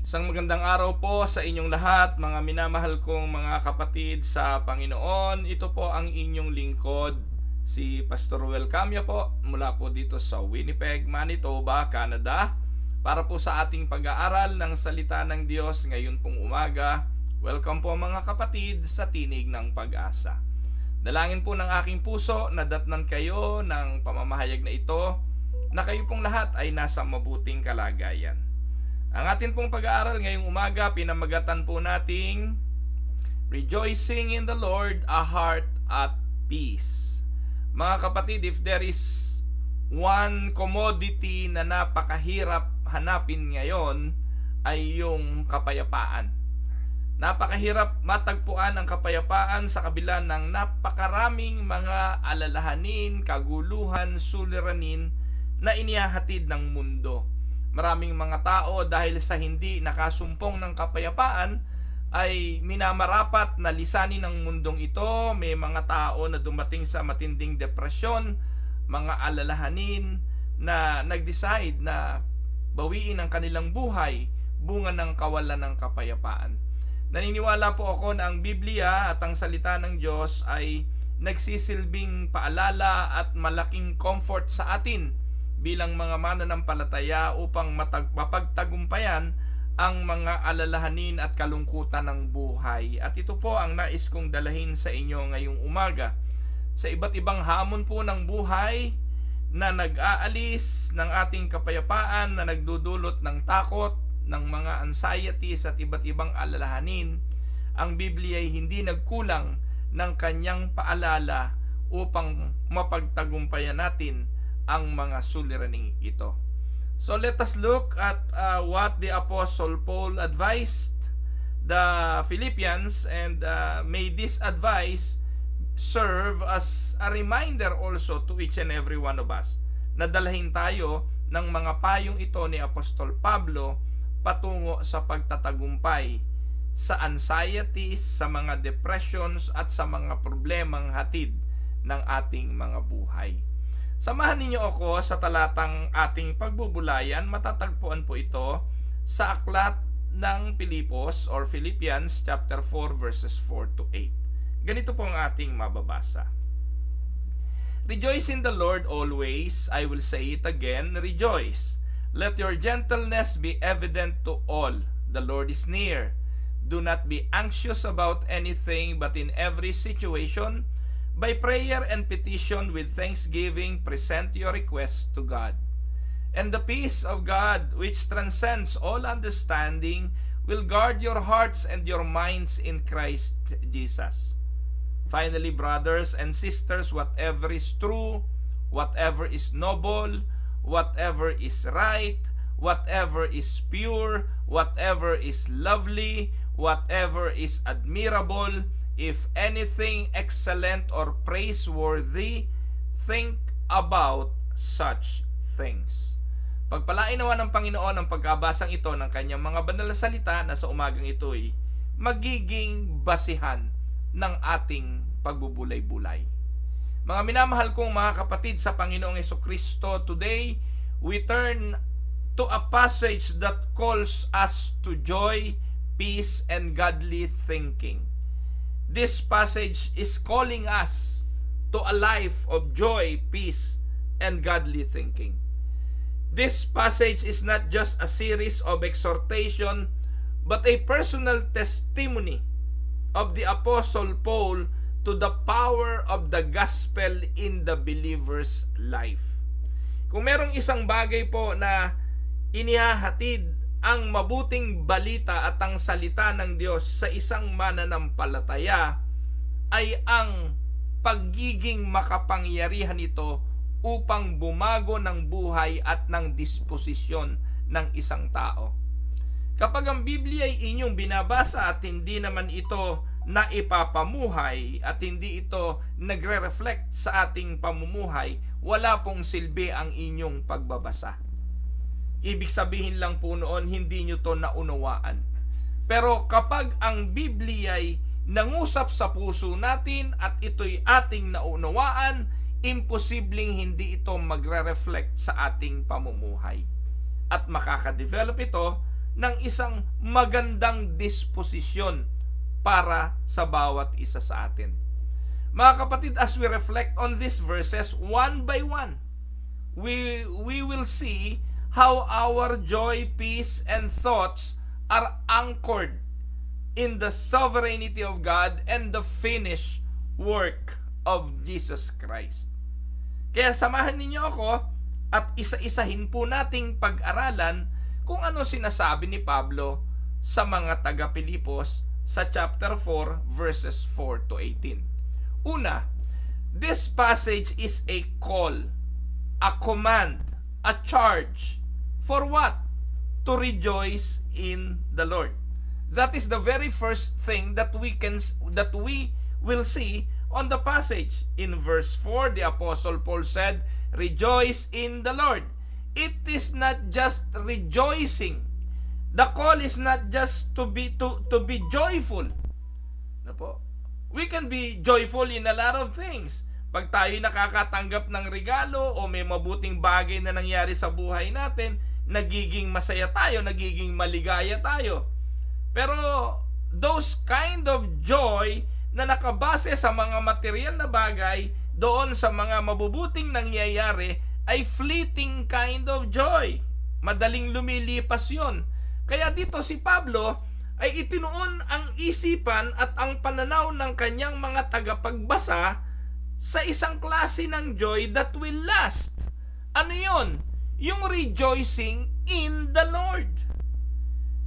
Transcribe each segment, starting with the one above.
Isang magandang araw po sa inyong lahat, mga minamahal kong mga kapatid sa Panginoon. Ito po ang inyong lingkod, si Pastor Ruel Camia po, mula po dito sa Winnipeg, Manitoba, Canada, para po sa ating pag-aaral ng salita ng Diyos ngayon pong umaga. Welcome po mga kapatid sa Tinig ng Pag-asa. Dalangin po ng aking puso na datnan kayo ng pamamahayag na ito, na kayo pong lahat ay nasa mabuting kalagayan. Ang atin pong pag-aaral ngayong umaga, pinamagatan po nating Rejoicing in the Lord, a Heart at Peace. Mga kapatid, if there is one commodity na napakahirap hanapin ngayon, ay yung kapayapaan. Napakahirap matagpuan ang kapayapaan sa kabila ng napakaraming mga alalahanin, kaguluhan, suliranin na inihahatid ng mundo. Maraming mga tao dahil sa hindi nakasumpong ng kapayapaan ay minamarapat na lisanin ng mundong ito. May mga tao na dumating sa matinding depresyon, mga alalahanin na nag-decide na bawiin ang kanilang buhay bunga ng kawalan ng kapayapaan. Naniniwala po ako na ang Biblia at ang salita ng Diyos ay nagsisilbing paalala at malaking comfort sa atin bilang mga mananampalataya upang mapagtagumpayan ang mga alalahanin at kalungkutan ng buhay. At ito po ang nais kong dalahin sa inyo ngayong umaga. Sa iba't ibang hamon po ng buhay na nag-aalis ng ating kapayapaan, na nagdudulot ng takot, ng mga anxieties at iba't ibang alalahanin, ang Biblia ay hindi nagkulang ng kanyang paalala upang mapagtagumpayan natin ang mga suliraning ito. So let us look at what the Apostle Paul advised the Philippians, and may this advice serve as a reminder also to each and every one of us. Nadalhin tayo ng mga payong ito ni Apostol Pablo patungo sa pagtatagumpay sa anxieties, sa mga depressions at sa mga problemang hatid ng ating mga buhay. Samahan ninyo ako sa talatang ating pagbubulayan. Matatagpuan po ito sa aklat ng Pilipos or Philippians chapter 4 verses 4 to 8. Ganito po ang ating mababasa. Rejoice in the Lord always. I will say it again, rejoice. Let your gentleness be evident to all. The Lord is near. Do not be anxious about anything, but in every situation, by prayer and petition with thanksgiving, present your requests to God. And the peace of God, which transcends all understanding, will guard your hearts and your minds in Christ Jesus. Finally, brothers and sisters, whatever is true, whatever is noble, whatever is right, whatever is pure, whatever is lovely, whatever is admirable, if anything excellent or praiseworthy, think about such things. Pagpalain naman ng Panginoon ang pagkabasang ito ng kanyang mga banal na salita na sa umagang ito'y magiging basihan ng ating pagbubulay-bulay. Mga minamahal kong mga kapatid sa Panginoong Jesucristo, today we turn to a passage that calls us to joy, peace, and godly thinking. This passage is calling us to a life of joy, peace, and godly thinking. This passage is not just a series of exhortation, but a personal testimony of the Apostle Paul to the power of the gospel in the believer's life. Kung merong isang bagay po na inihahatid ang mabuting balita at ang salita ng Diyos sa isang mananampalataya, ay ang pagiging makapangyarihan nito upang bumago ng buhay at ng disposisyon ng isang tao. Kapag ang Biblia ay inyong binabasa at hindi naman ito na ipapamuhay at hindi ito nagre-reflect sa ating pamumuhay, wala pong silbi ang inyong pagbabasa. Ibig sabihin lang po noon, hindi nyo to naunawaan. Pero kapag ang Biblia ay nangusap sa puso natin at ito'y ating naunawaan, imposibleng hindi ito magre-reflect sa ating pamumuhay. At makakadevelop ito ng isang magandang disposisyon para sa bawat isa sa atin. Mga kapatid, as we reflect on these verses one by one, we will see how our joy, peace, and thoughts are anchored in the sovereignty of God and the finished work of Jesus Christ. Kaya samahan ninyo ako at isa-isahin po nating pag-aralan kung ano sinasabi ni Pablo sa mga taga-Pilipos sa chapter 4 verses 4 to 18. Una, this passage is a call, a command, a charge. For what? To rejoice in the Lord. That is the very first thing that we will see on the passage. In verse 4, the Apostle Paul said, "Rejoice in the Lord." It is not just rejoicing. The call is not just to be joyful. Ano po? We can be joyful in a lot of things. Pag tayo nakakatanggap ng regalo o may mabuting bagay na nangyari sa buhay natin, nagiging masaya tayo, nagiging maligaya tayo. Pero those kind of joy na nakabase sa mga material na bagay, doon sa mga mabubuting nangyayari, ay fleeting kind of joy. Madaling lumilipas yun. Kaya dito si Pablo ay itinuon ang isipan at ang pananaw ng kanyang mga tagapagbasa sa isang klase ng joy that will last. Ano yun? Yung rejoicing in the Lord.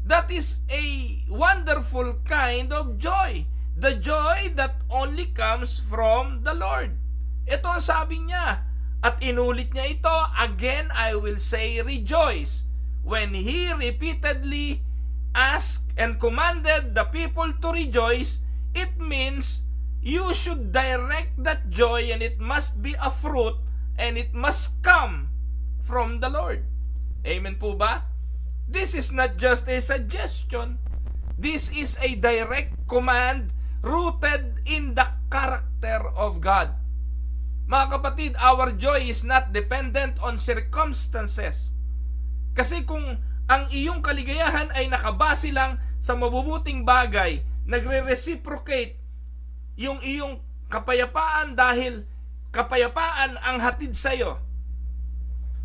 That is a wonderful kind of joy. The joy that only comes from the Lord. Ito ang sabi niya. At inulit niya ito, "Again I will say rejoice." When he repeatedly asked and commanded the people to rejoice, it means you should direct that joy, and it must be a fruit, and it must come from the Lord. Amen po ba? This is not just a suggestion. This is a direct command rooted in the character of God. Mga kapatid, our joy is not dependent on circumstances. Kasi kung ang iyong kaligayahan ay nakabase lang sa mabubuting bagay, nagre-reciprocate yung iyong kapayapaan dahil kapayapaan ang hatid sa iyo.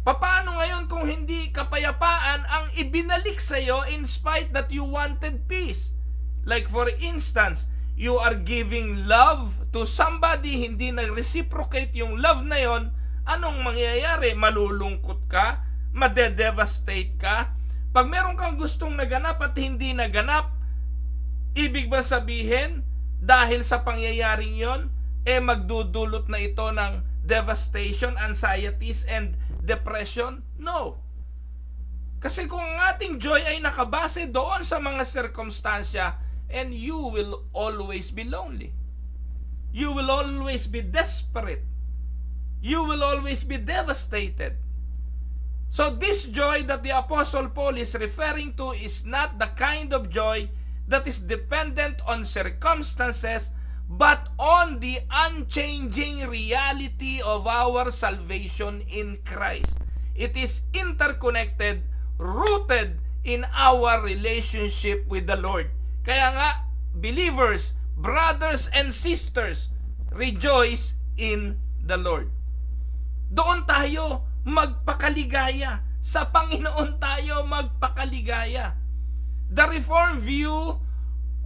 Paano ngayon kung hindi kapayapaan ang ibinalik sa iyo in spite that you wanted peace? Like for instance, you are giving love to somebody, hindi nag-reciprocate yung love na yon, anong mangyayari? Malulungkot ka, madedevastate ka. Pag meron kang gustong naganap at hindi naganap, ibig ba sabihin, dahil sa pangyayaring yon, magdudulot na ito ng devastation, anxieties, and depression? No. Kasi kung ang ating joy ay nakabase doon sa mga sirkumstansya, and you will always be lonely. You will always be desperate. You will always be devastated. So this joy that the Apostle Paul is referring to is not the kind of joy that is dependent on circumstances, but on the unchanging reality of our salvation in Christ. It is interconnected, rooted in our relationship with the Lord. Kaya nga, believers, brothers and sisters, rejoice in the Lord. Doon tayo magpakaligaya. Sa Panginoon tayo magpakaligaya. The Reformed view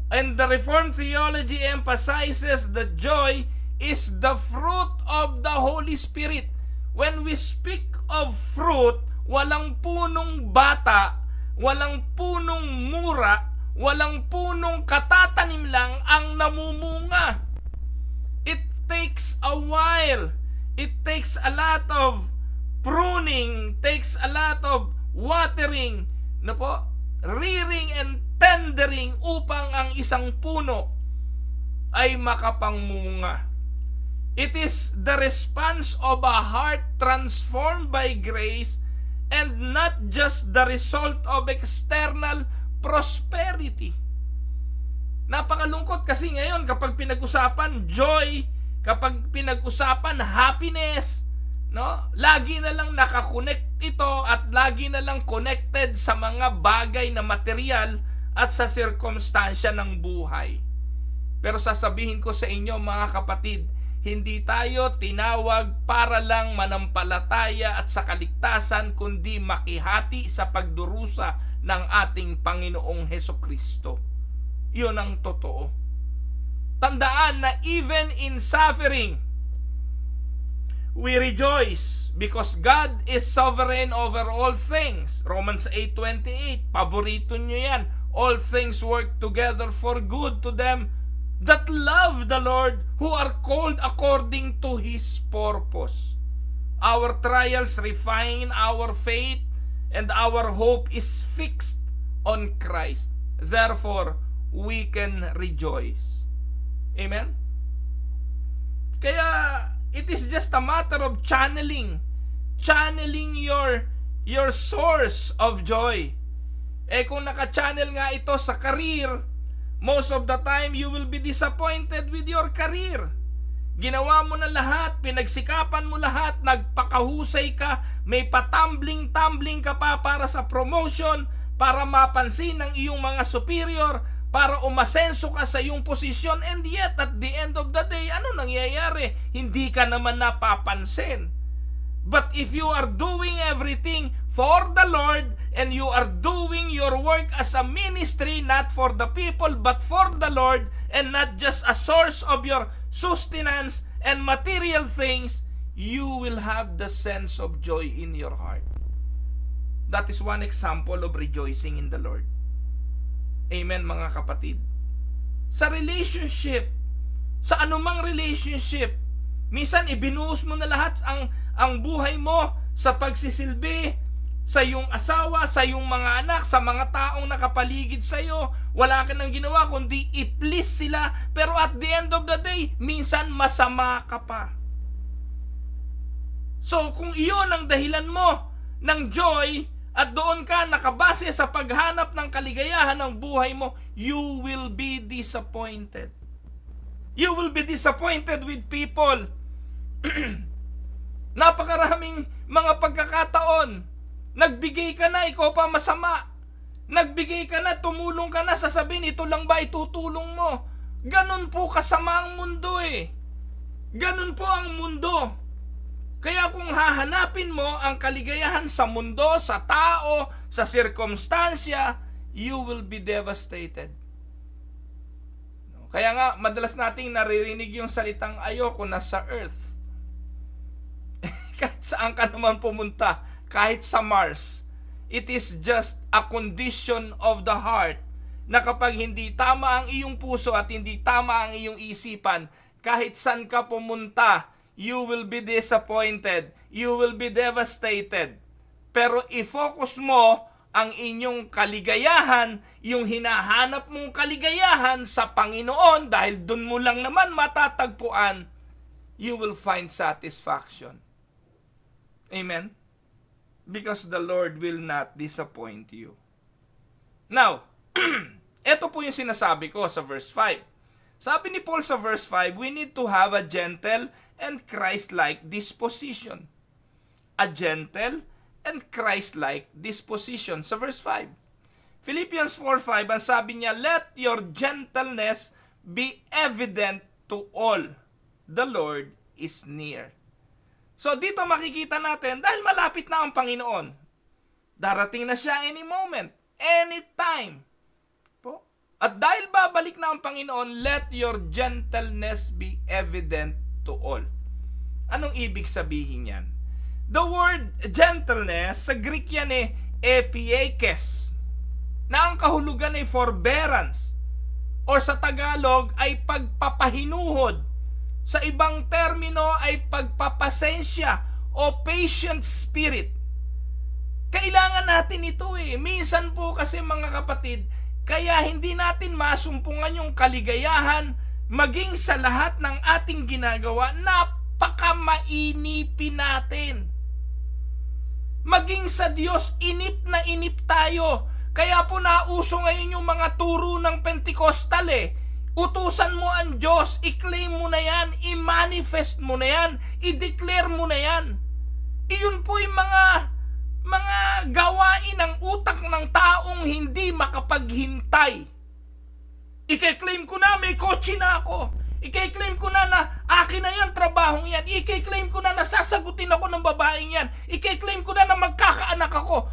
and the Reformed theology emphasizes that joy is the fruit of the Holy Spirit. When we speak of fruit, walang punong bata, walang punong mura, walang punong katatanim lang ang namumunga. It takes a while. It takes a lot of pruning, takes a lot of watering, rearing and tendering upang ang isang puno ay makapangmunga. It is the response of a heart transformed by grace and not just the result of external prosperity. Napakalungkot kasi ngayon kapag pinag-usapan joy, kapag pinag-usapan happiness, lagi na lang nakakonect ito at lagi na lang connected sa mga bagay na material at sa sirkumstansya ng buhay. Pero sasabihin ko sa inyo mga kapatid, hindi tayo tinawag para lang manampalataya at sa kaligtasan, kundi makihati sa pagdurusa ng ating Panginoong Hesukristo. Yun ang totoo. Tandaan na even in suffering, we rejoice because God is sovereign over all things. Romans 8:28, paborito nyo yan. All things work together for good to them that love the Lord, who are called according to His purpose. Our trials refine our faith, and our hope is fixed on Christ. Therefore, we can rejoice. Amen? Kaya, it is just a matter of channeling your source of joy. Kung naka-channel nga ito sa career, most of the time you will be disappointed with your career. Ginawa mo na lahat, pinagsikapan mo lahat, nagpakahusay ka, may patambling-tambling ka pa para sa promotion, para mapansin ng iyong mga superior, para umasenso ka sa iyong posisyon, and yet at the end of the day, ano nangyayari? Hindi ka naman napapansin. But if you are doing everything for the Lord and you are doing your work as a ministry, not for the people but for the Lord, and not just a source of your sustenance and material things, you will have the sense of joy in your heart. That is one example of rejoicing in the Lord. Amen, mga kapatid. Sa relationship, sa anumang relationship, minsan ibinuhos mo na lahat ang buhay mo sa pagsisilbi sa iyong asawa, sa iyong mga anak, sa mga taong nakapaligid sa iyo. Wala ka nang ginawa kundi i-please sila, pero at the end of the day, minsan masama ka pa. So kung iyon ang dahilan mo ng joy at doon ka nakabase sa paghanap ng kaligayahan ng buhay mo, you will be disappointed. You will be disappointed with people. Napakaraming mga pagkakataon, nagbigay ka na, ikaw pa masama. Nagbigay ka na, tumulong ka na, sasabihin, ito lang ba itutulong mo? Ganun po kasama ang mundo eh. Ganun po ang mundo. Kaya kung hahanapin mo ang kaligayahan sa mundo, sa tao, sa sirkumstansya, you will be devastated. Kaya nga, madalas nating naririnig yung salitang ayoko na sa earth. Kahit saan ka naman pumunta, kahit sa Mars, it is just a condition of the heart na kapag hindi tama ang iyong puso at hindi tama ang iyong isipan, kahit saan ka pumunta, you will be disappointed, you will be devastated. Pero i-focus mo ang inyong kaligayahan, yung hinahanap mong kaligayahan sa Panginoon, dahil dun mo lang naman matatagpuan, you will find satisfaction. Amen? Because the Lord will not disappoint you. Now, ito po yung sinasabi ko sa verse 5. Sabi ni Paul sa verse 5, we need to have a gentle and Christ-like disposition. A gentle and Christ-like disposition. Sa verse 5. Philippians 4:5, ang sabi niya, let your gentleness be evident to all. The Lord is near. So dito makikita natin, dahil malapit na ang Panginoon, darating na siya any moment, anytime. Po? At dahil babalik na ang Panginoon, let your gentleness be evident to all. Anong ibig sabihin yan? The word gentleness, sa Greek yan epiekes, na ang kahulugan ay forbearance, or sa Tagalog ay pagpapahinuhod. Sa ibang termino ay pagpapasensya o patient spirit. Kailangan natin ito Minsan po kasi mga kapatid, kaya hindi natin masumpungan yung kaligayahan maging sa lahat ng ating ginagawa, napakamainipin natin. Maging sa Diyos, inip na inip tayo. Kaya po nauso ngayon yung mga turo ng Pentecostal Utusan mo ang Diyos, i-claim mo na yan, i-manifest mo na yan, i-declare mo na yan. Iyon po yung mga mga gawain ng utak ng taong hindi makapaghintay. I-claim ko na may kotse na ako. I-claim ko na akin na yan, trabahong yan. I-claim ko na sasagutin ako ng babaeng yan. I-claim ko na magkakaanak ako.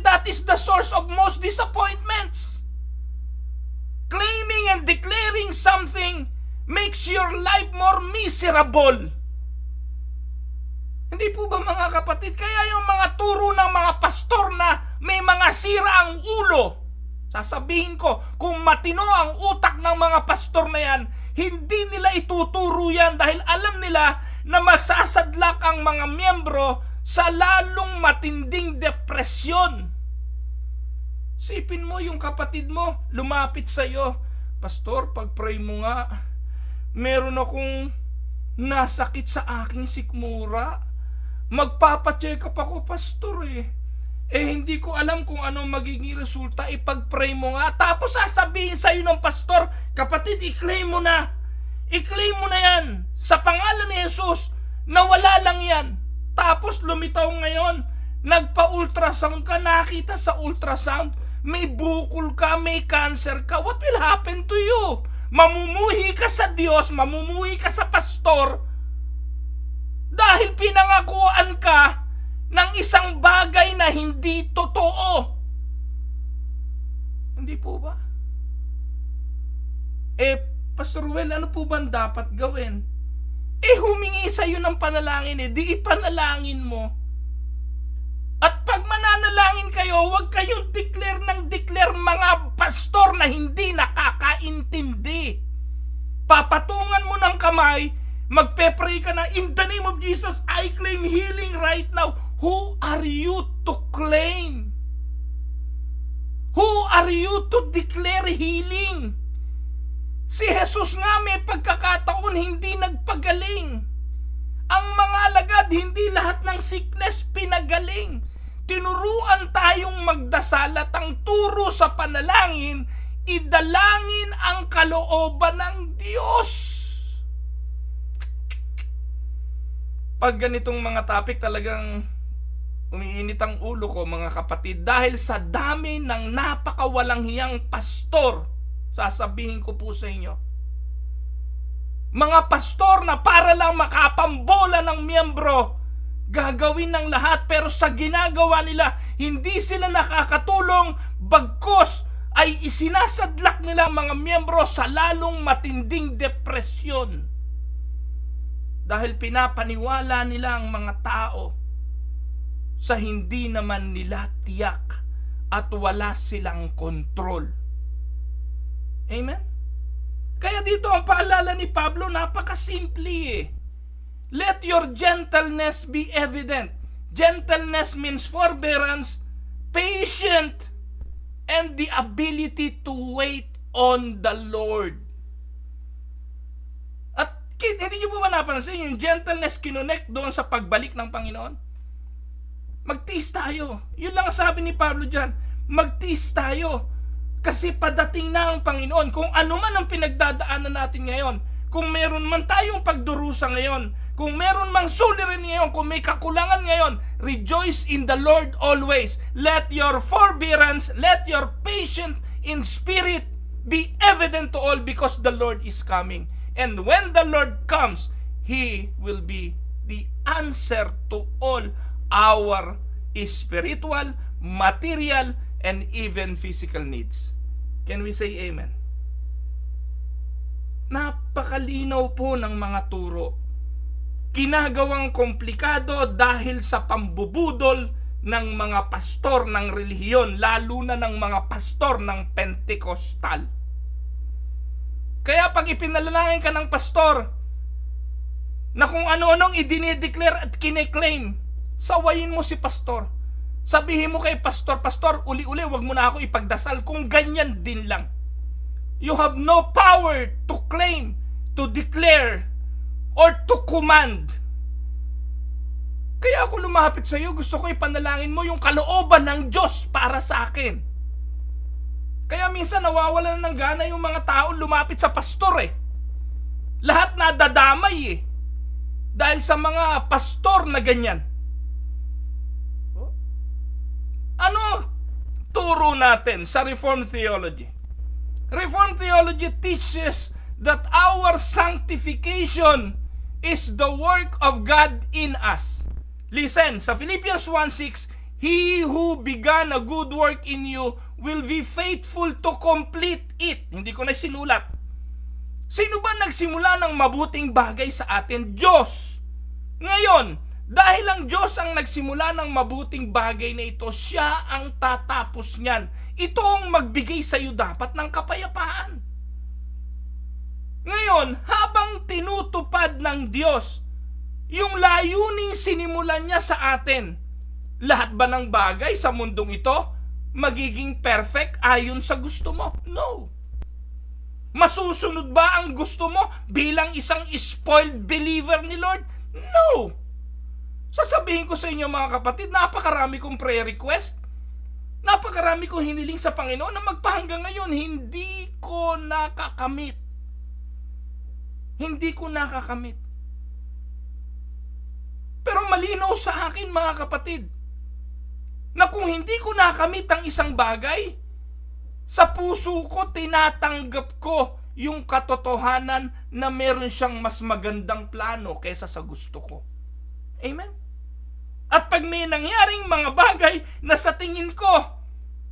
That is the source of most disappointments. Claiming and declaring something makes your life more miserable. Hindi po ba mga kapatid? Kaya yung mga turo ng mga pastor na may mga sira ang ulo, sasabihin ko, kung matino ang utak ng mga pastor na yan, hindi nila ituturo yan dahil alam nila na masasadlak ang mga miyembro sa lalong matinding depresyon. Sipin mo yung kapatid mo, lumapit sa'yo, Pastor, pag-pray mo nga, meron akong nasakit sa aking sikmura. Magpapacheck up ako, Pastor hindi ko alam kung ano magiging resulta. Ipag-pray mo nga. Tapos sasabihin sa'yo ng pastor, kapatid, i-claim mo na. I-claim mo na yan. Sa pangalan ni Jesus, nawala lang yan. Tapos lumitaw ngayon, nagpa-ultrasound ka, nakita sa ultrasound, may bukol ka, may cancer ka. What will happen to you? Mamumuhi ka sa Diyos, mamumuhi ka sa pastor, dahil pinangakuan ka ng isang bagay na hindi totoo. Hindi po ba? Pastor Ruel, ano po ba dapat gawin? Humingi sa'yo ng panalangin di ipanalangin mo. At pag mananalangin kayo, huwag kayong declare mga pastor na hindi nakakaintindi. Papatungan mo ng kamay, magpe-pray ka na, in the name of Jesus, I claim healing right now. Who are you to claim? Who are you to declare healing? Si Jesus nga may pagkakataon hindi nagpagaling. Ang mga alagad, hindi lahat ng sickness pinagaling. Tinuruan tayong magdasal at ang turo sa panalangin, idalangin ang kalooban ng Diyos. Pag ganitong mga topic, talagang umiinit ang ulo ko, mga kapatid, dahil sa dami ng napakawalang hiyang pastor. Sasabihin ko po sa inyo, mga pastor na para lang makapambola ng miyembro, gagawin ng lahat, pero sa ginagawa nila, hindi sila nakakatulong, bagkus ay isinasadlak nila ang mga miyembro sa lalong matinding depresyon. Dahil pinapaniwala nila ang mga tao sa hindi naman nila tiyak at wala silang kontrol. Amen? Kaya dito ang paalala ni Pablo, napakasimple Let your gentleness be evident. Gentleness means forbearance, patient, and the ability to wait on the Lord. At hindi nyo ba napansin yung gentleness kinonect doon sa pagbalik ng Panginoon? Magtiis tayo. Yun lang sabi ni Pablo dyan. Magtiis tayo. Kasi padating na ang Panginoon. Kung ano man ang pinagdadaanan natin ngayon, kung meron man tayong pagdurusa ngayon, kung meron mang sulirin ngayon, kung may kakulangan ngayon, rejoice in the Lord always. Let your forbearance, let your patience in spirit be evident to all, because the Lord is coming. And when the Lord comes, He will be the answer to all our spiritual, material, and even physical needs. Can we say amen? Napakalinaw po ng mga turo. Ginagawang komplikado dahil sa pambubudol ng mga pastor ng relihiyon, lalo na ng mga pastor ng Pentecostal. Kaya pag ipinalalangin ka ng pastor na kung ano-anong idinideclare at kineklaim, sawayin mo si pastor. Sabihin mo kay pastor, Pastor, uli-uli, wag mo na ako ipagdasal kung ganyan din lang. You have no power to claim, to declare, or to command. Kaya ako lumapit sa iyo, gusto ko ipanalangin mo yung kalooban ng Diyos para sa akin. Kaya minsan nawawalan ng gana yung mga tao lumapit sa pastor Lahat nadadamay dahil sa mga pastor na ganyan. Ano turo natin sa Reformed Theology? Reformed Theology teaches that our sanctification is the work of God in us. Listen, sa Philippians 1:6, He who began a good work in you will be faithful to complete it. Hindi ko na sinulat. Sino ba nagsimula ng mabuting bagay sa atin? Diyos. Ngayon, dahil ang Diyos ang nagsimula ng mabuting bagay na ito, siya ang tatapos niyan. Ito ang magbigay sa iyo dapat ng kapayapaan. Ngayon, habang tinutupad ng Diyos yung layuning sinimulan niya sa atin, lahat ba ng bagay sa mundong ito magiging perfect ayon sa gusto mo? No. Masusunod ba ang gusto mo bilang isang spoiled believer ni Lord? No. Sasabihin ko sa inyo mga kapatid, napakarami kong prayer request. Napakarami kong hiniling sa Panginoon na magpahanggang ngayon, hindi ko nakakamit. Hindi ko nakakamit. Pero malinaw sa akin mga kapatid, na kung hindi ko nakamit ang isang bagay, sa puso ko tinatanggap ko yung katotohanan na meron siyang mas magandang plano kaysa sa gusto ko. Amen? At pag may nangyaring mga bagay na sa tingin ko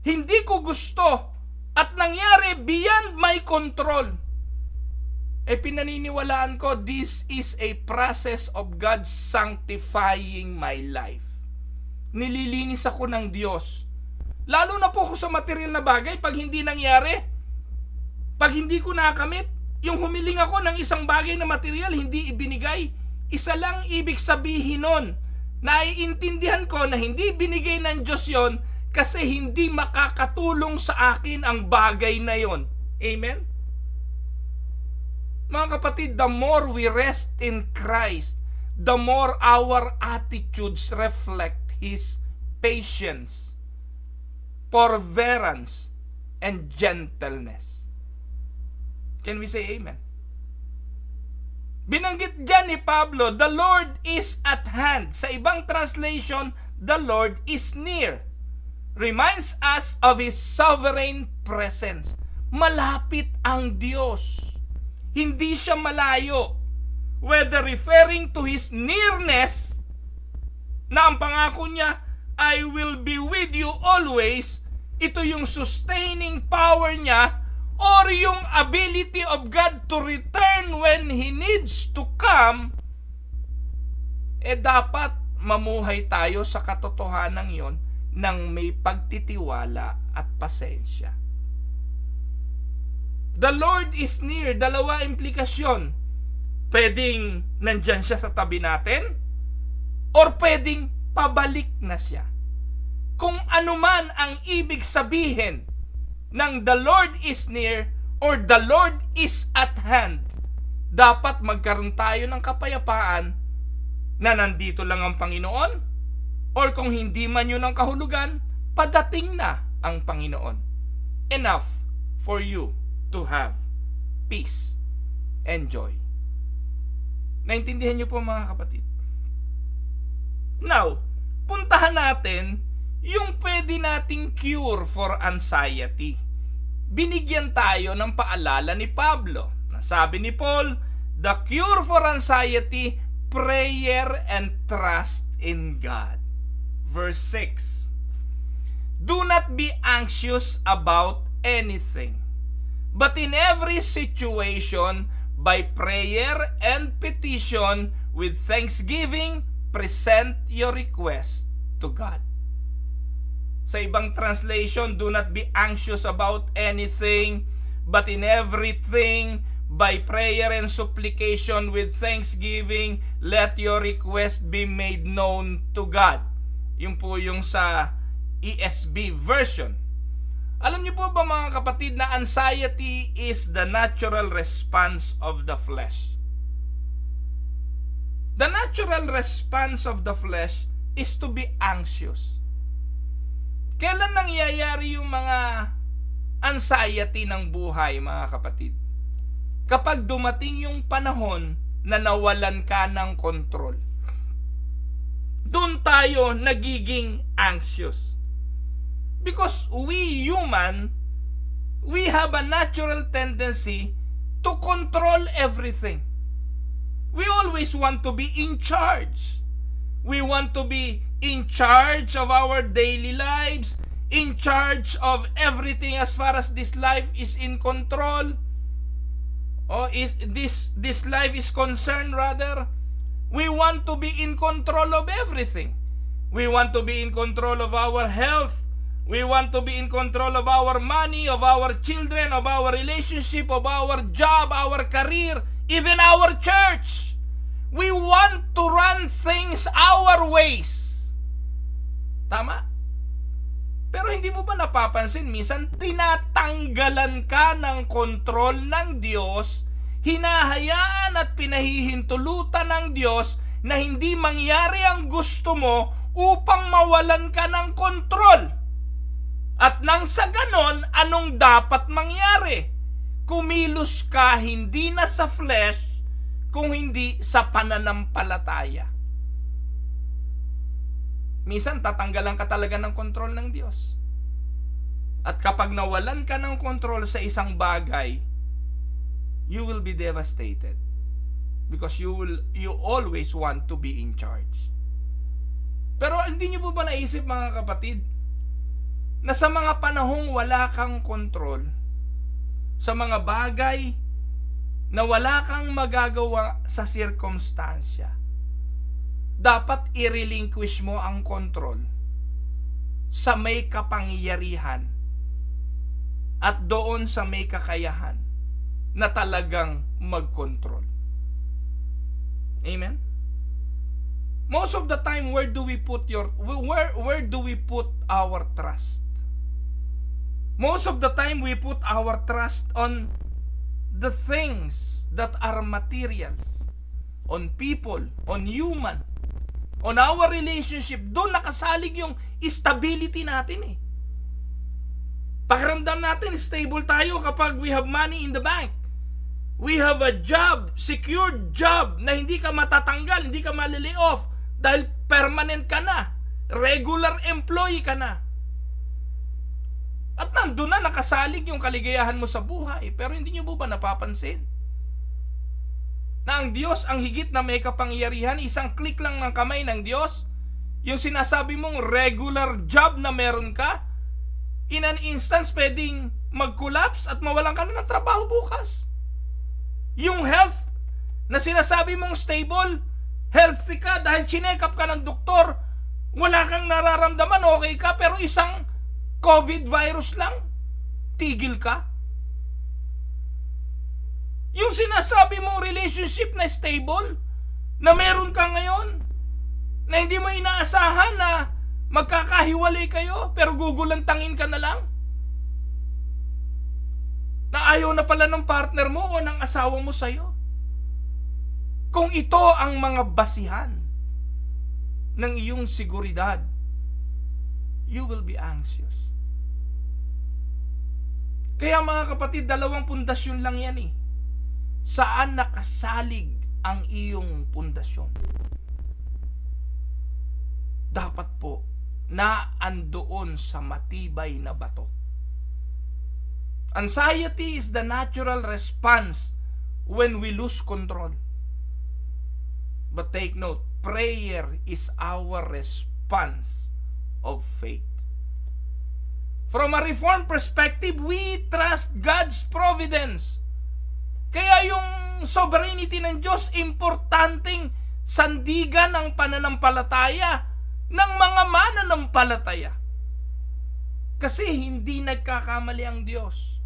hindi ko gusto at nangyari beyond my control, pinaniniwalaan ko this is a process of God sanctifying my life. Nililinis ako ng Diyos. Lalo na po ako sa material na bagay pag hindi nangyari. Pag hindi ko nakamit, yung humiling ako ng isang bagay na material hindi ibinigay, isa lang ibig sabihin nun. Naiintindihan ko na hindi binigay ng Diyos yon kasi hindi makakatulong sa akin ang bagay na yon. Amen? Mga kapatid, the more we rest in Christ, the more our attitudes reflect His patience, forbearance, and gentleness. Can we say amen? Binanggit dyan ni Pablo, the Lord is at hand. Sa ibang translation, the Lord is near. Reminds us of His sovereign presence. Malapit ang Diyos. Hindi siya malayo. Whether referring to His nearness, na ang pangako niya, I will be with you always, ito yung sustaining power niya, or yung ability of God to return when He needs to come, dapat mamuhay tayo sa katotohanan yon ng may pagtitiwala at pasensya. The Lord is near. Dalawa implikasyon. Pwedeng nandyan siya sa tabi natin, or pwedeng pabalik na siya. Kung anuman ang ibig sabihin ng the Lord is near or the Lord is at hand, dapat magkaroon tayo ng kapayapaan na nandito lang ang Panginoon, or kung hindi man yun ang kahulugan, padating na ang Panginoon. Enough for you to have peace and joy. Naintindihan niyo po mga kapatid? Now, puntahan natin yung pwede nating cure for anxiety. Binigyan tayo ng paalala ni Pablo. Sabi ni Paul, the cure for anxiety, prayer and trust in God. Verse 6. Do not be anxious about anything, but in every situation, by prayer and petition, with thanksgiving, present your request to God. Sa ibang translation, do not be anxious about anything, but in everything, by prayer and supplication with thanksgiving, let your request be made known to God. Yun po yung sa ESV version. Alam niyo po ba mga kapatid na anxiety is the natural response of the flesh? The natural response of the flesh is to be anxious. Kailan nangyayari yung mga anxiety ng buhay, mga kapatid? Kapag dumating yung panahon na nawalan ka ng control. Doon tayo nagiging anxious. Because we human, we have a natural tendency to control everything. We always want to be in charge. We want to be in charge of our daily lives, in charge of everything as far as this life is in control. Or is this life is concerned rather. We want to be in control of everything. We want to be in control of our health. We want to be in control of our money, of our children, of our relationship, of our job, our career, even our church. We want to run things our ways. Tama? Pero hindi mo ba napapansin, minsan tinatanggalan ka ng kontrol ng Diyos, hinahayaan at pinahihintulutan ng Diyos na hindi mangyari ang gusto mo upang mawalan ka ng kontrol. At nang sa ganon, anong dapat mangyari? Kumilos ka hindi na sa flesh, kung hindi sa pananampalataya. Minsan tatanggalan ka talaga ng kontrol ng Diyos. At kapag nawalan ka ng kontrol sa isang bagay, you will be devastated. Because you always want to be in charge. Pero hindi niyo po ba naisip, mga kapatid, na sa mga panahong wala kang kontrol, sa mga bagay na wala kang magagawa sa sirkumstansya, dapat i-relinquish mo ang kontrol sa may kapangyarihan at doon sa may kakayahan na talagang magkontrol. Amen? Most of the time, where do we put our trust? Most of the time, we put our trust on the things that are materials, on people, on human, on our relationship. Doon nakasalig yung stability natin eh. Pakiramdam natin, stable tayo kapag we have money in the bank. We have a job, secured job, na hindi ka matatanggal, hindi ka malilay off dahil permanent ka na, regular employee ka na. At nandun na nakasalig yung kaligayahan mo sa buhay. Pero hindi nyo ba napapansin na ang Diyos ang higit na may kapangyarihan? Isang click lang ng kamay ng Diyos, yung sinasabi mong regular job na meron ka, in an instance pwedeng mag-collapse at mawalan ka na ng trabaho bukas. Yung health na sinasabi mong stable, healthy ka dahil chinek up ka ng doktor, wala kang nararamdaman, okay ka, pero isang COVID virus lang, tigil ka. Yung sinasabi mong relationship na stable, na meron ka ngayon, na hindi mo inaasahan na magkakahiwalay kayo, pero gugulantangin ka na lang, na ayaw na pala ng partner mo o ng asawa mo sa'yo. Kung ito ang mga basihan ng iyong seguridad, you will be anxious. Kaya mga kapatid, dalawang pundasyon lang yan eh. Saan nakasalig ang iyong pundasyon? Dapat po na andoon sa matibay na bato. Anxiety is the natural response when we lose control. But take note, prayer is our response of faith. From a Reformed perspective, we trust God's providence. Kaya yung sovereignty ng Diyos, importanteng sandigan ng pananampalataya ng mga mananampalataya. Kasi hindi nagkakamali ang Diyos.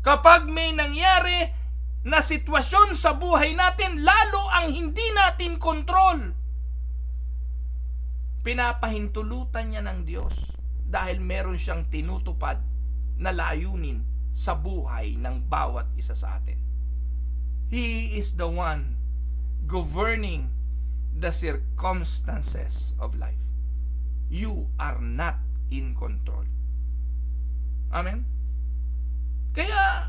Kapag may nangyari na sitwasyon sa buhay natin, lalo ang hindi natin kontrol, pinapahintulutan niya ng Diyos dahil meron siyang tinutupad na layunin sa buhay ng bawat isa sa atin. He is the one governing the circumstances of life. You are not in control. Amen? Kaya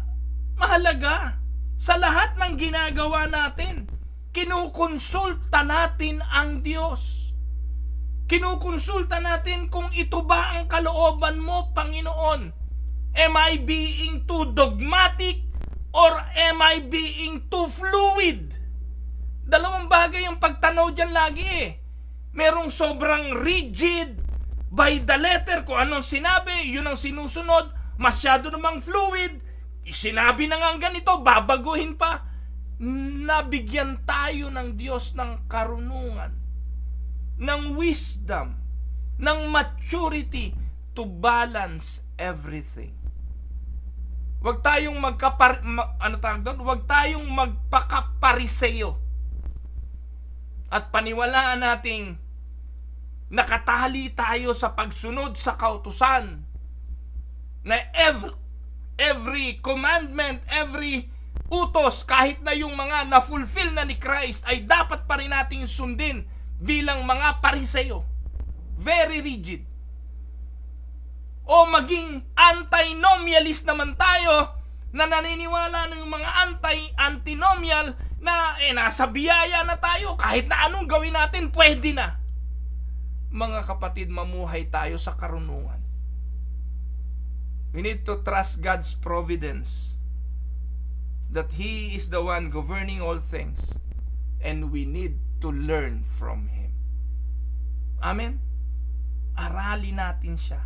mahalaga, sa lahat ng ginagawa natin, kinukonsulta natin ang Diyos. Kinukonsulta natin kung ito ba ang kalooban mo, Panginoon. Am I being too dogmatic or am I being too fluid? Dalawang bagay ang pagtanaw dyan lagi eh. Merong sobrang rigid, by the letter, kung anong sinabi, yun ang sinusunod. Masyado namang fluid, sinabi na nga ganito, babaguhin pa. Nabigyan tayo ng Diyos ng karunungan, ng wisdom, ng maturity to balance everything. Huwag tayong huwag tayong magpakapariseo at paniwalaan nating nakatali tayo sa pagsunod sa kautusan na every commandment, every utos, kahit na yung mga na-fulfill na ni Christ, ay dapat pa rin nating sundin bilang mga pariseo. Very rigid. O maging antinomialist naman tayo na naniniwala ng mga antinomial na nasa biyaya na tayo, kahit na anong gawin natin, pwede na. Mga kapatid, mamuhay tayo sa karunungan. We need to trust God's providence, that He is the one governing all things, and we need to learn from Him. Amen? Aralin natin siya.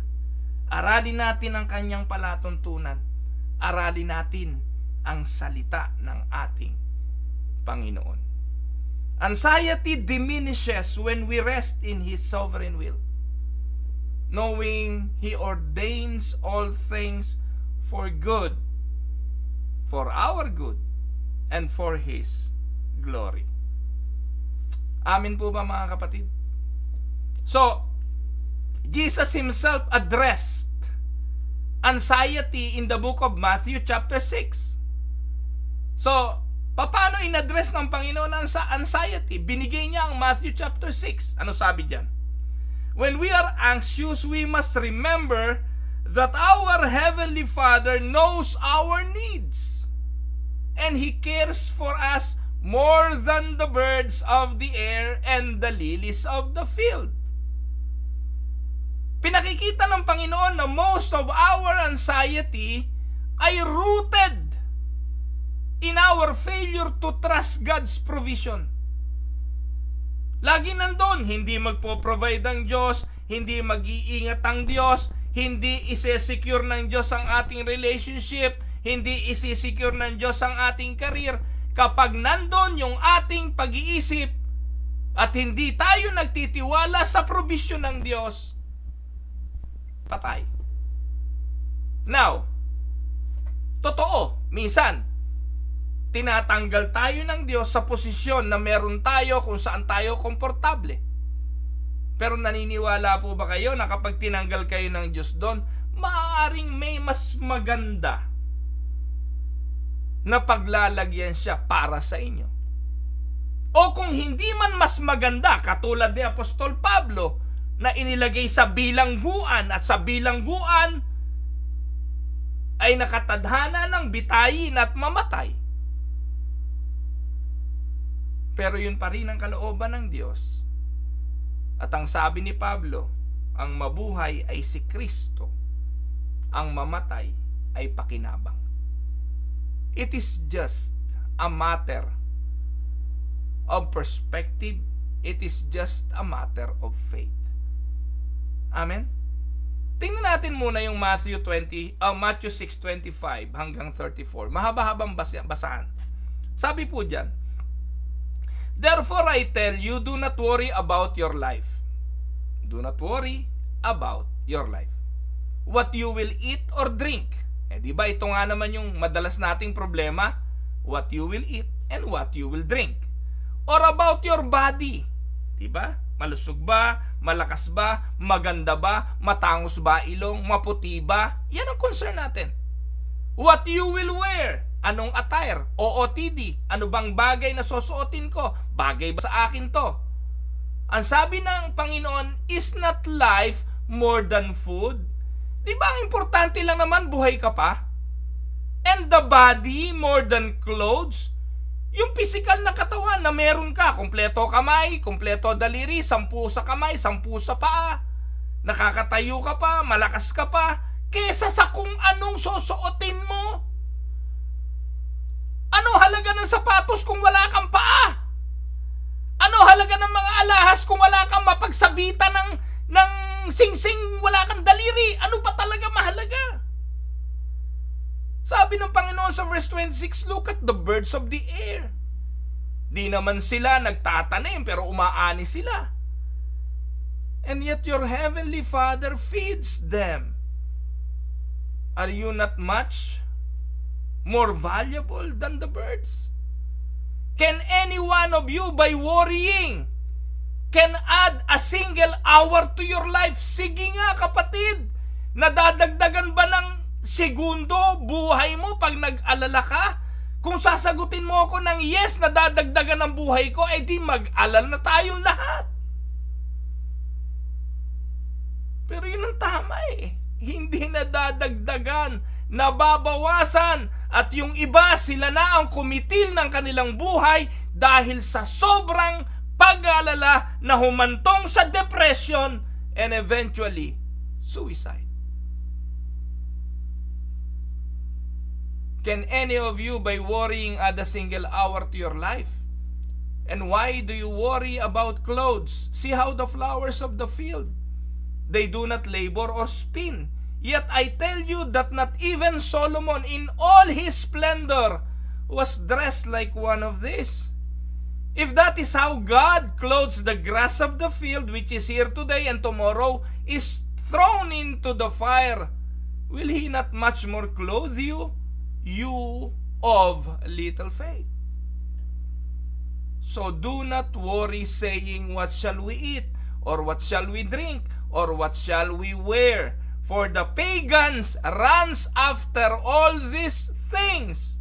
Aralin natin ang kanyang palatuntunan. Aralin natin ang salita ng ating Panginoon. Anxiety diminishes when we rest in His sovereign will, knowing He ordains all things for good, for our good, and for His glory. Amin po ba mga kapatid? So, Jesus Himself addressed anxiety in the book of Matthew chapter 6. So, paano in-address ng Panginoon ang anxiety? Binigay niya ang Matthew chapter 6. Ano sabi diyan? When we are anxious, we must remember that our Heavenly Father knows our needs, and He cares for us more than the birds of the air and the lilies of the field. Pinakikita ng Panginoon na most of our anxiety ay rooted in our failure to trust God's provision. Lagi nandun, hindi magpo-provide ang Diyos, hindi mag-iingat ang Diyos, hindi isi-secure ng Diyos ang ating relationship, hindi isi-secure ng Diyos ang ating career. Kapag nandun yung ating pag-iisip at hindi tayo nagtitiwala sa provision ng Diyos, patay. Now, totoo, minsan, tinatanggal tayo ng Diyos sa posisyon na meron tayo kung saan tayo komportable. Pero naniniwala po ba kayo na kapag tinanggal kayo ng Diyos doon, maaaring may mas maganda na paglalagyan siya para sa inyo? O kung hindi man mas maganda, katulad ni Apostol Pablo, na inilagay sa bilangguan at sa bilangguan ay nakatadhana ng bitayin at mamatay. Pero yun pa rin ang kalooban ng Diyos. At ang sabi ni Pablo, ang mabuhay ay si Kristo, ang mamatay ay pakinabang. It is just a matter of perspective. It is just a matter of faith. Amen? Tingnan natin muna yung Matthew 6:25 hanggang 34. Mahaba-habang basahan. Sabi po dyan, therefore I tell you, do not worry about your life. Do not worry about your life. What you will eat or drink. Di ba ito nga naman yung madalas nating problema? What you will eat and what you will drink. Or about your body. Di ba? Malusog ba? Malakas ba? Maganda ba? Matangos ba ilong? Maputi ba? Yan ang concern natin. What you will wear? Anong attire? OOTD? Ano bang bagay na susuotin ko? Bagay ba sa akin to? Ang sabi ng Panginoon, is not life more than food? Di ba ang importante lang naman buhay ka pa? And the body more than clothes? Yung physical na katawan na meron ka, kumpleto kamay, kumpleto daliri, 10 sa kamay, 10 sa paa, nakakatayo ka pa, malakas ka pa, kesa sa kung anong susuotin mo. Ano halaga ng sapatos kung wala kang paa? Ano halaga ng mga alahas kung wala kang mapagsabitan ng singsing, wala kang daliri? Ano pa talaga mahalaga? Sabi ng Panginoon sa verse 26, look at the birds of the air. Di naman sila nagtatanim pero umaani sila. And yet your heavenly Father feeds them. Are you not much more valuable than the birds? Can any one of you by worrying can add a single hour to your life? Sige nga kapatid, nadadagdagan ba ng segundo buhay mo pag nag-alala ka? Kung sasagutin mo ako ng yes, nadadagdagan ng buhay ko, eh di mag-alala na tayong lahat. Pero yun ang tama eh. Hindi nadadagdagan, nababawasan, at yung iba sila na ang kumitil ng kanilang buhay dahil sa sobrang pag-aalala na humantong sa depression and eventually suicide. Can any of you by worrying add a single hour to your life? And why do you worry about clothes? See how the flowers of the field, they do not labor or spin. Yet I tell you that not even Solomon in all his splendor was dressed like one of these. If that is how God clothes the grass of the field, which is here today and tomorrow is thrown into the fire, will He not much more clothe you, you of little faith? So do not worry saying, what shall we eat? Or what shall we drink? Or what shall we wear? For the pagans runs after all these things.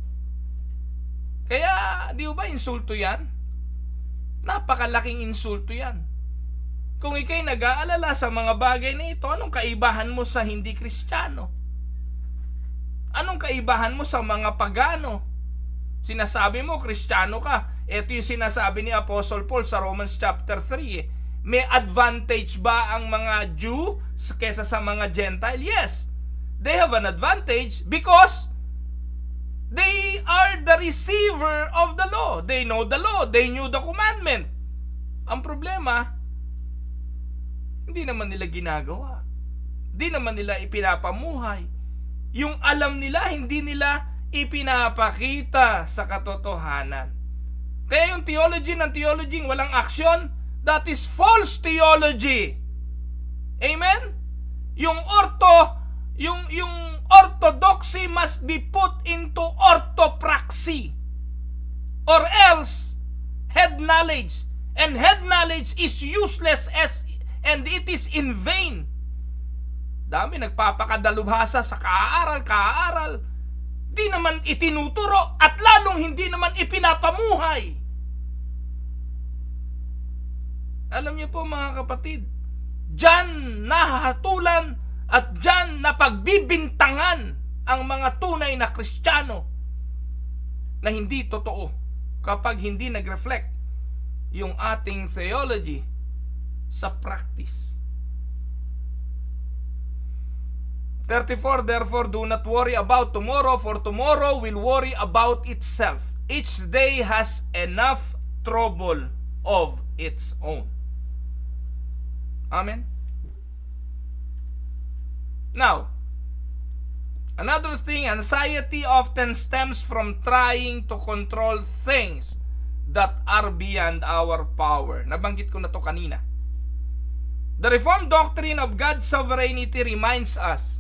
Kaya, di ba insulto yan? Napakalaking insulto yan. Kung ikay nag-aalala sa mga bagay na ito, anong kaibahan mo sa hindi Kristiyano? Anong kaibahan mo sa mga pagano? Sinasabi mo, Kristiyano ka. Ito yung sinasabi ni Apostle Paul sa Romans chapter 3 May advantage ba ang mga Jew kesa sa mga Gentile? Yes. They have an advantage because they are the receiver of the law. They know the law. They knew the commandment. Ang problema, hindi naman nila ginagawa. Hindi naman nila ipinapamuhay. Yung alam nila, hindi nila ipinapakita sa katotohanan. Kaya yung theology ng theology walang action, that is false theology. Amen? Yung orthodoxy must be put into orthopraxy. Or else, head knowledge. And head knowledge is useless and it is in vain. Dami nagpapakadalubhasa sa kaaral. Di naman itinuturo at lalong hindi naman ipinapamuhay. Alam niyo po mga kapatid, diyan nahahatulan at diyan napagbibintangan ang mga tunay na Kristiyano na hindi totoo kapag hindi nag-reflect yung ating theology sa practice. 34, therefore do not worry about tomorrow, for tomorrow will worry about itself. Each day has enough trouble of its own. Amen? Now, another thing, anxiety often stems from trying to control things that are beyond our power. Nabanggit ko na to kanina. The Reformed doctrine of God's sovereignty reminds us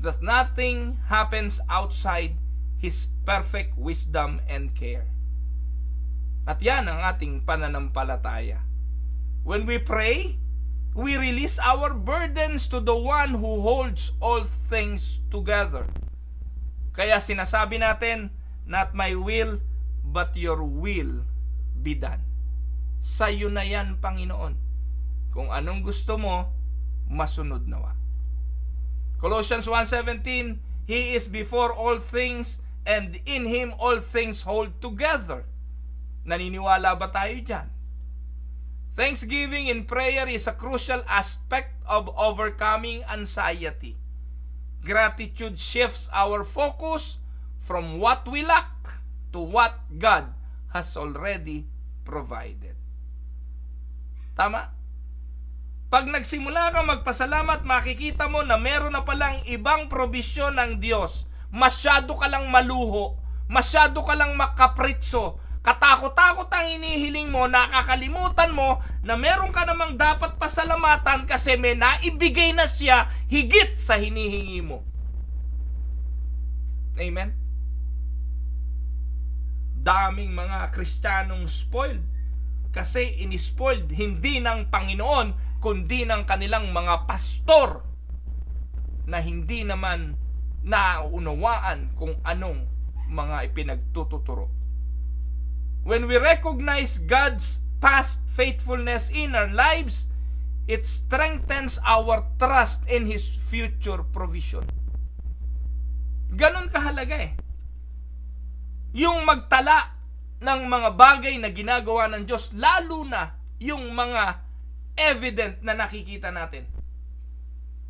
that nothing happens outside His perfect wisdom and care. At yan ang ating pananampalataya. When we pray, we release our burdens to the one who holds all things together. Kaya sinasabi natin, not my will, but your will be done. Sa'yo na yan, Panginoon. Kung anong gusto mo, masunod nawa. Colossians 1:17, He is before all things, and in Him all things hold together. Naniniwala ba tayo dyan? Thanksgiving in prayer is a crucial aspect of overcoming anxiety. Gratitude shifts our focus from what we lack to what God has already provided. Tama? Pag nagsimula ka magpasalamat, makikita mo na meron na palang ibang probisyon ng Diyos. Masyado ka lang maluho, masyado ka lang makapritso, katakot-takot ang inihiling mo, nakakalimutan mo na meron ka namang dapat pasalamatan kasi may naibigay na siya higit sa hinihingi mo. Amen? Daming mga Kristiyanong spoiled kasi inispoiled hindi ng Panginoon kundi ng kanilang mga pastor na hindi naman naunawaan kung anong mga ipinagtututuro. When we recognize God's past faithfulness in our lives, it strengthens our trust in His future provision. Ganon kahalaga eh. Yung magtala ng mga bagay na ginagawa ng Diyos, lalo na yung mga evident na nakikita natin.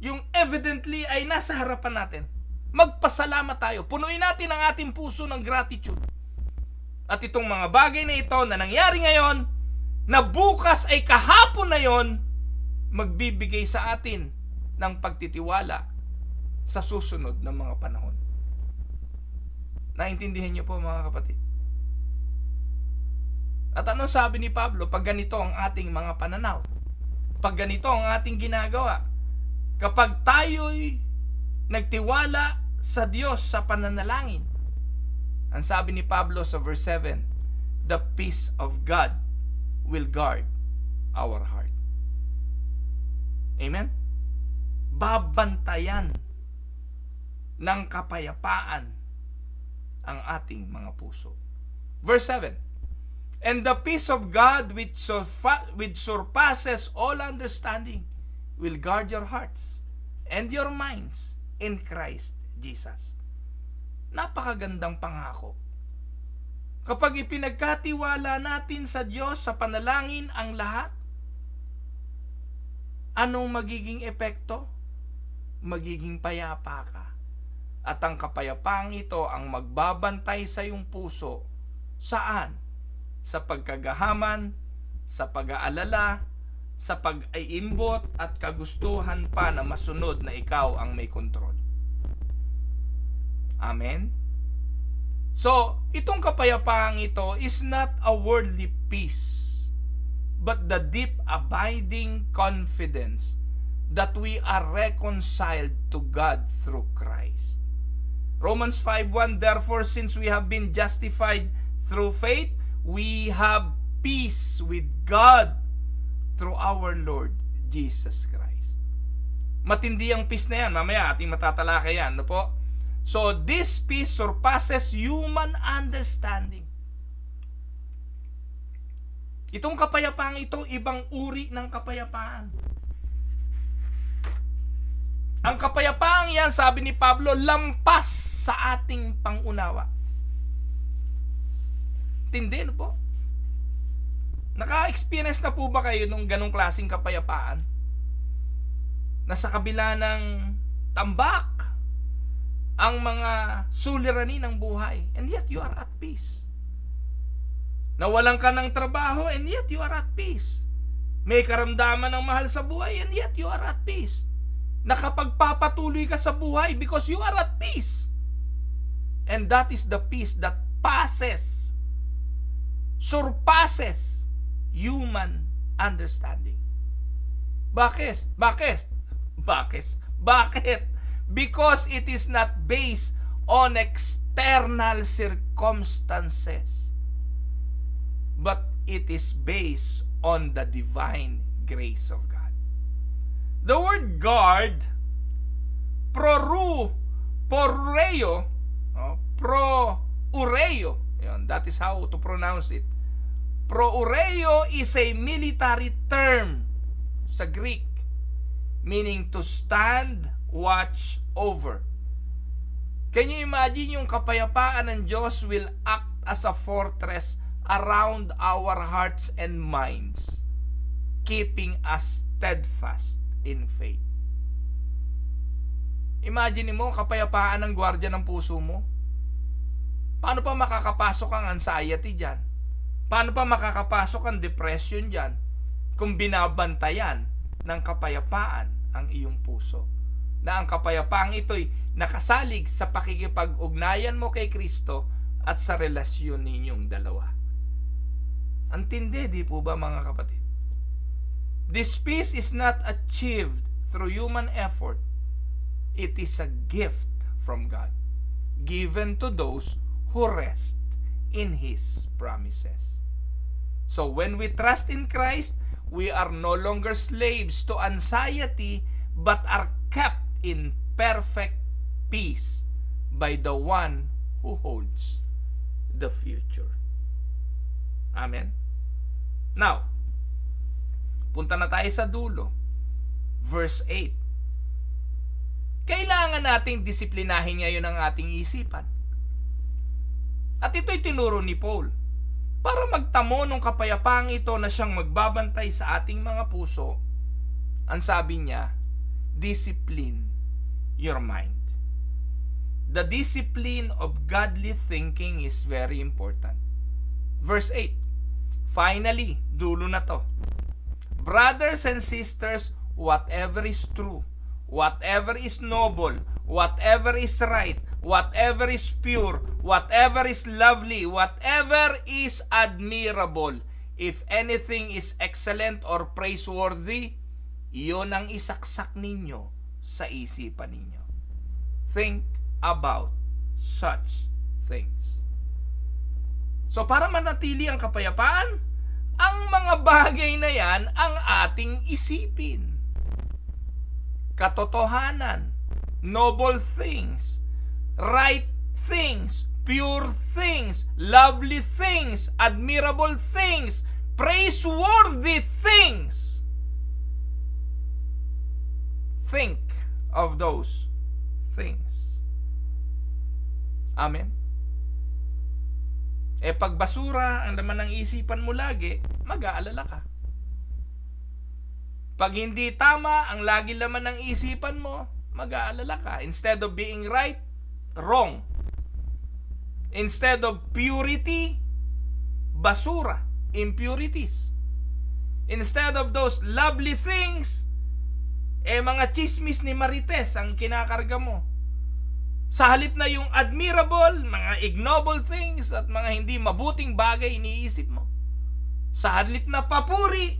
Yung evidently ay nasa harapan natin. Magpasalamat tayo. Punuin natin ang ating puso ng gratitude. At itong mga bagay na ito na nangyari ngayon, na bukas ay kahapon na yon, magbibigay sa atin ng pagtitiwala sa susunod na mga panahon. Naintindihan niyo po mga kapatid? At anong sabi ni Pablo pag ganito ang ating mga pananaw? Pag ganito ang ating ginagawa, kapag tayo'y nagtiwala sa Diyos sa pananalangin, ang sabi ni Pablo sa verse 7, the peace of God will guard our heart. Amen? Babantayan ng kapayapaan ang ating mga puso. Verse 7, and the peace of God which surpasses all understanding will guard your hearts and your minds in Christ Jesus. Napakagandang pangako. Kapag ipinagkatiwala natin sa Diyos sa panalangin ang lahat, anong magiging epekto? Magiging payapa ka. At ang kapayapaang ito ang magbabantay sa iyong puso. Saan? Sa pagkagahaman, sa pag-aalala, sa pag-aimbot at kagustuhan pa na masunod na ikaw ang may kontrol. Amen? So, itong kapayapaang ito is not a worldly peace, but the deep abiding confidence that we are reconciled to God through Christ. Romans 5:1, therefore, since we have been justified through faith, we have peace with God through our Lord Jesus Christ. Matindi ang peace na yan. Mamaya ating matatalakay yan. No po? So, this peace surpasses human understanding. Itong kapayapaan ito, ibang uri ng kapayapaan. Ang kapayapaan yan, sabi ni Pablo, lampas sa ating pangunawa. Tindi, no po? Naka-experience na po ba kayo nung ganong klaseng kapayapaan? Nasa kabila ng tambak, ang mga suliranin ng buhay, and yet you are at peace. Nawalan ka ng trabaho, and yet you are at peace. May karamdaman ng mahal sa buhay, and yet you are at peace. Nakapagpapatuloy ka sa buhay because you are at peace. And that is the peace that surpasses human understanding. Bakit? Because it is not based on external circumstances, but it is based on the divine grace of God. The word guard, pro-ureo, that is how to pronounce it. Pro-ureo is a military term sa Greek, meaning to stand, watch over. Can you imagine yung kapayapaan ng Diyos will act as a fortress around our hearts and minds, keeping us steadfast in faith. Imagine mo, kapayapaan ng gwardiya ng puso mo. Paano pa makakapasok ang anxiety dyan? Paano pa makakapasok ang depression dyan kung binabantayan ng kapayapaan ang iyong puso? Na ang kapayapaang ito'y nakasalig sa pakikipag-ugnayan mo kay Kristo at sa relasyon ninyong dalawa. Antindi, di po ba mga kapatid? This peace is not achieved through human effort. It is a gift from God, given to those who rest in His promises. So when we trust in Christ, we are no longer slaves to anxiety, but are kept in perfect peace by the one who holds the future. Amen? Now, punta na tayo sa dulo. Verse 8. Kailangan nating disiplinahin ngayon ang ating isipan. At ito'y tinuro ni Paul para magtamo ng kapayapaang ito na siyang magbabantay sa ating mga puso. Ang sabi niya, discipline your mind. The discipline of godly thinking is very important. Verse 8. Finally, dulo na to. Brothers and sisters, whatever is true, whatever is noble, whatever is right, whatever is pure, whatever is lovely, whatever is admirable, if anything is excellent or praiseworthy, iyon ang isaksak ninyo sa isipan ninyo. Think about such things. So para manatili ang kapayapaan, ang mga bagay na yan ang ating isipin. Katotohanan, noble things, right things, pure things, lovely things, admirable things, praiseworthy things. Think of those things. Amen? Pag basura ang laman ng isipan mo lagi, mag-aalala ka. Pag hindi tama ang lagi laman ng isipan mo, mag-aalala ka. Instead of being right, wrong. Instead of purity, basura, impurities. Instead of those lovely things, mga chismis ni Marites ang kinakarga mo. Sa halip na yung admirable, mga ignoble things at mga hindi mabuting bagay iniisip mo. Sa halip na papuri,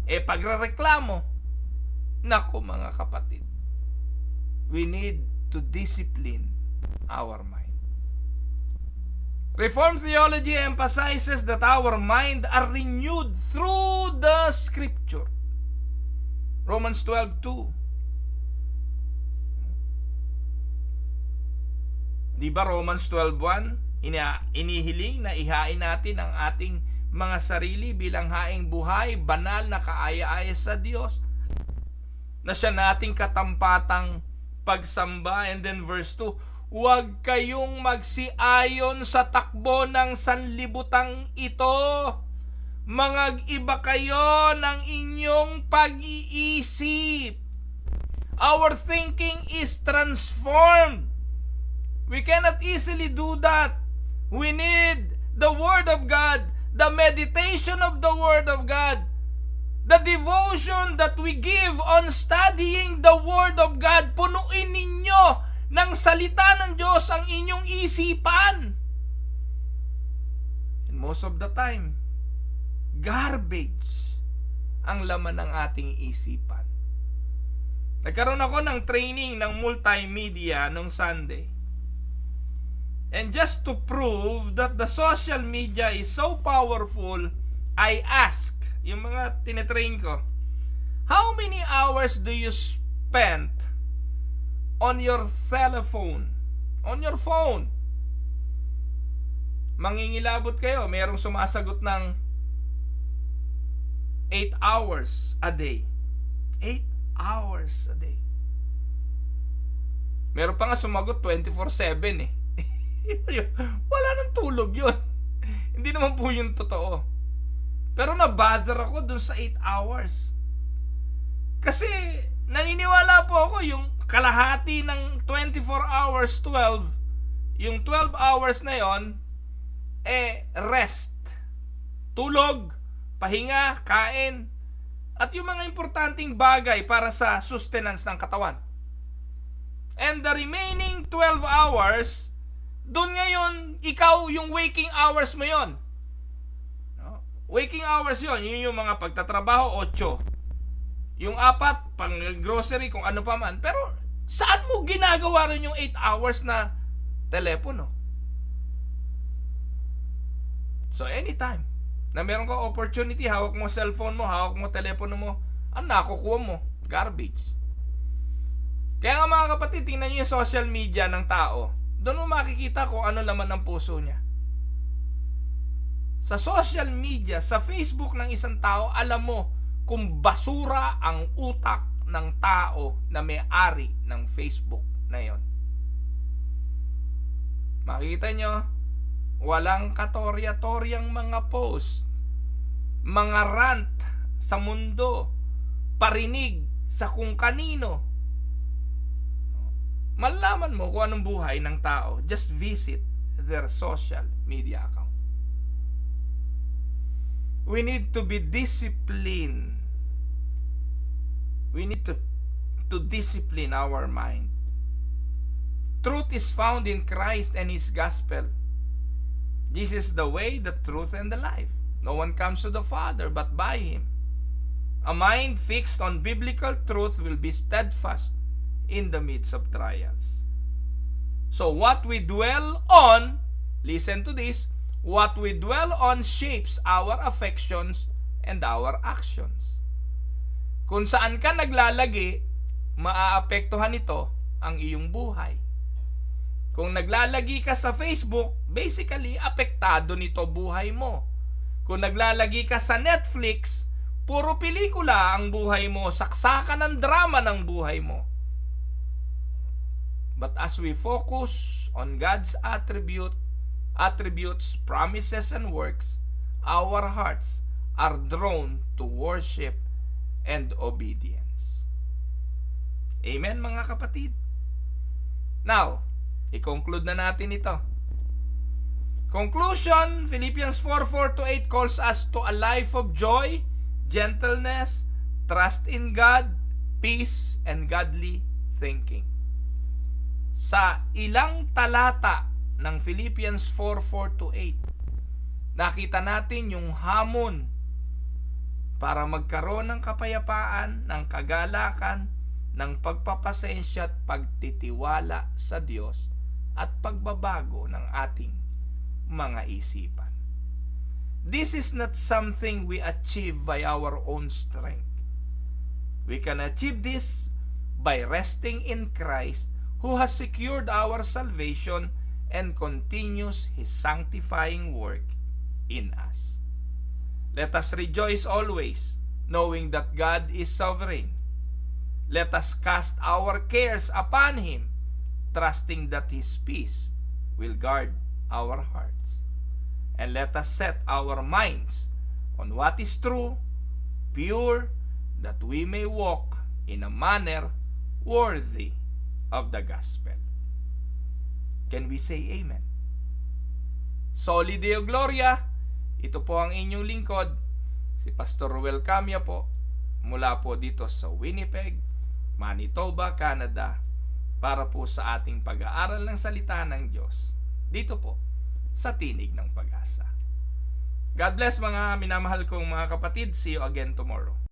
pagrereklamo. Naku mga kapatid, we need to discipline our mind. Reformed theology emphasizes that our mind are renewed through the Scripture. Romans 12:2. Di ba Romans 12:1? Inihiling na ihain natin ang ating mga sarili bilang haing buhay, banal na kaaya-aya sa Diyos, na siya nating katampatang pagsamba. And then verse 2, huwag kayong magsiayon sa takbo ng sanlibutang ito. Mangag-iba kayo ng inyong pag-iisip. Our thinking is transformed. We cannot easily do that. We need the Word of God, the meditation of the Word of God, the devotion that we give on studying the Word of God. Punuin ninyo ng salita ng Diyos ang inyong isipan. And most of the time, garbage ang laman ng ating isipan. Nagkaroon ako ng training ng multimedia nung Sunday. And just to prove that the social media is so powerful, I ask yung mga tinetrain ko, how many hours do you spend on your telephone? On your phone? Mangingilabot kayo, mayroong sumasagot ng 8 hours a day. 8 hours a day. Meron pa nga sumagot 24/7 eh. Wala nang tulog yun. Hindi naman po yung totoo. Pero nabother ako dun sa 8 hours. Kasi naniniwala po ako yung kalahati ng 24 hours, 12, yung 12 hours na yon, rest. Tulog, pahinga, kain, at yung mga importanteng bagay para sa sustenance ng katawan. And the remaining 12 hours, dun ngayon, ikaw yung waking hours mo yon. No? Waking hours yon, yun yung mga pagtatrabaho, 8. Yung 4, pang grocery, kung ano pa man. Pero saan mo ginagawa rin yung 8 hours na telepono? So anytime na meron ka opportunity, hawak mo cellphone mo, hawak mo telepono mo, ang nakukuha mo, garbage. Kaya nga mga kapatid, tingnan nyo yung social media ng tao. Doon mo makikita kung ano laman ng puso niya. Sa social media, sa Facebook ng isang tao, alam mo kung basura ang utak ng tao na may-ari ng Facebook na yon. Makita nyo, walang katorya-toryang mga post, mga rant sa mundo, parinig sa kung kanino. Malaman mo kung anong buhay ng tao, just visit their social media account. We need to be disciplined. We need to discipline our mind. Truth is found in Christ and His gospel. Jesus is the way, the truth, and the life. No one comes to the Father but by Him. A mind fixed on biblical truth will be steadfast in the midst of trials. So what we dwell on, listen to this, what we dwell on shapes our affections and our actions. Kung saan ka naglalagi, maaapektuhan nito ang iyong buhay. Kung naglalagi ka sa Facebook, basically, apektado nito buhay mo. Kung naglalagi ka sa Netflix, puro pelikula ang buhay mo, saksakan ng drama ng buhay mo. But as we focus on God's attributes, promises, and works, our hearts are drawn to worship and obedience. Amen, mga kapatid? Now, i-conclude na natin ito. Conclusion, Philippians 4:4-8 calls us to a life of joy, gentleness, trust in God, peace, and godly thinking. Sa ilang talata ng Philippians 4:4-8, nakita natin yung hamon para magkaroon ng kapayapaan, ng kagalakan, ng pagpapasensya at pagtitiwala sa Diyos at pagbabago ng ating mga isipan. This is not something we achieve by our own strength. We can achieve this by resting in Christ, who has secured our salvation and continues His sanctifying work in us. Let us rejoice always, knowing that God is sovereign. Let us cast our cares upon Him, trusting that His peace will guard our hearts. And let us set our minds on what is true, pure, that we may walk in a manner worthy of the gospel. Can we say amen? Soli Deo Gloria, ito po ang inyong lingkod, si Pastor Ruel Camia po, mula po dito sa Winnipeg, Manitoba, Canada, para po sa ating pag-aaral ng salita ng Diyos, dito po sa Tinig ng Pag-asa. God bless mga minamahal kong mga kapatid. See you again tomorrow.